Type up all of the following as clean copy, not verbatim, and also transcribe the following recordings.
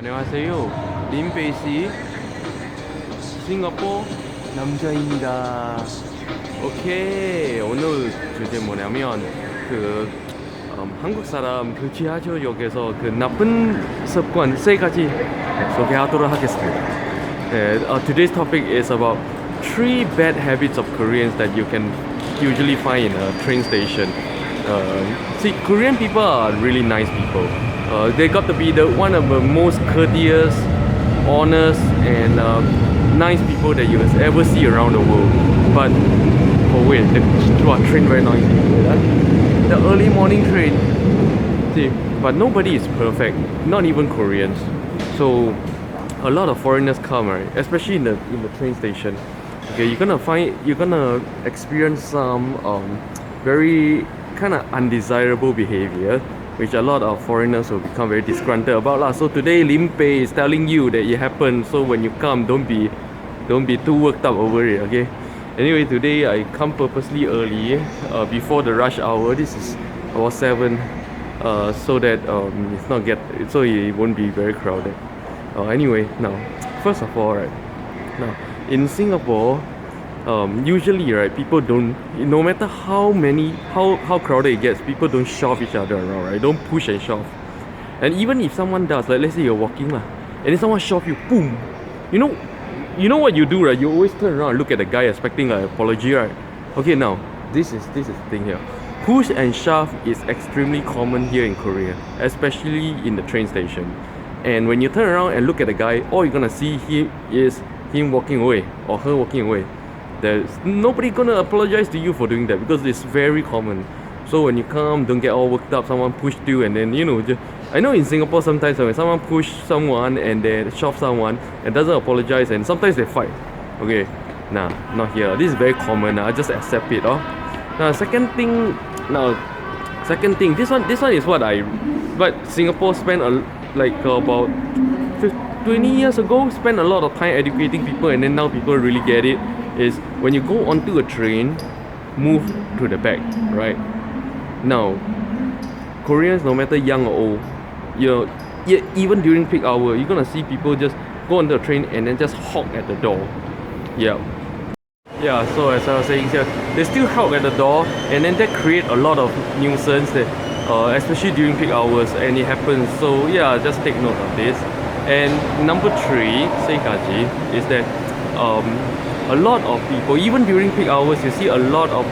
안녕하세요. 림베이시 싱가포르 남자입니다. 오케이. 오늘 주제 뭐냐면 한국 사람 그 지하철역에서 그 나쁜 습관 세 가지 소개하도록 하겠습니다. Today's topic is about 3 bad habits of Koreans that you can usually find in a train station. See, Korean people are really nice people. They got to be one of the most courteous, honest, and nice people that you will ever see around the world. But wait, the train very noisy. The early morning train. See, but nobody is perfect, not even Koreans. So a lot of foreigners come, right? Especially in the train station. Okay, you're gonna experience some very kind of undesirable behavior, which a lot of foreigners will become very disgruntled about lah. So today Lim Pei is telling you that it happened, so when you come, don't be too worked up over it, okay? Anyway, today I come purposely early before the rush hour. This is about 7 so that so it won't be very crowded. Anyway, now first of all, right, now in Singapore, usually, right, people don't, no matter how crowded it gets, people don't shove each other around, right? Don't push and shove. And even if someone does, like let's say you're walking lah, and then someone shove you, boom, you know what you do, right? You always turn around and look at the guy expecting an apology, right? Okay, now this is the thing here. Push and shove is extremely common here in Korea, especially in the train station. And when you turn around and look at the guy, all you're gonna see is him walking away or her walking away. There's nobody gonna apologize to you for doing that because it's very common. So when you come, don't get all worked up. Someone pushed you, and then I know in Singapore sometimes when someone push someone and they shove someone and doesn't apologize, and sometimes they fight. Okay, nah, not here. This is very common. I just accept it. Now second thing, this one is but Singapore spent about 20 years ago, spent a lot of time educating people, and then now people really get it. Is when you go onto a train, move to the back, right? Now, Koreans, no matter young or old, even during peak hour, you're gonna see people just go onto the train and then just hog at the door. Yeah. So as I was saying here, they still hog at the door, and then that create a lot of nuisance that, especially during peak hours, and it happens. So yeah, just take note of this. And number 3, Seikaji, is that a lot of people, even during peak hours, you see a lot of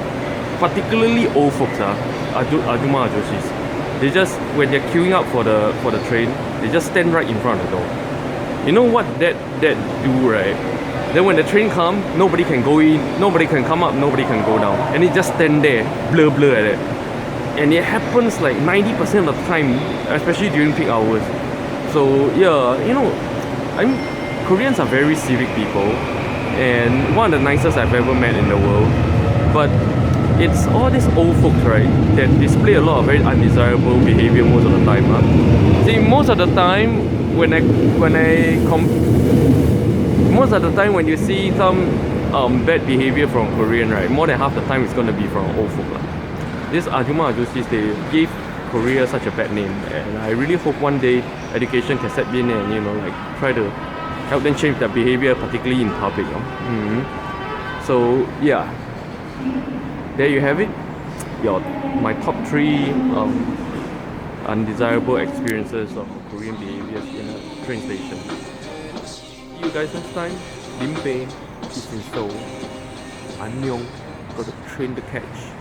particularly old folks, Ajuma Ajoshis. They just, when they're queuing up for the train, they just stand right in front of the door. You know what that do, right? Then when the train comes, nobody can go in, nobody can come up, nobody can go down, and it just stand there, blur like that. And it happens like 90% of the time, especially during peak hours. So yeah, Koreans are very civic people, and one of the nicest I've ever met in the world. But it's all these old folks, right, that display a lot of very undesirable behavior most of the time. See, most of the time when you see some bad behavior from Korean, right, more than half the time it's gonna be from old folk. This Ajuma Ajoshis, they gave Korea such a bad name, and I really hope one day education can step in and try to help them change their behavior, particularly in public. So yeah, there you have it. My top 3 undesirable experiences of Korean behaviors in a train station. See you guys next time. Lim Pei is in Seoul. 안녕. Got a train to catch.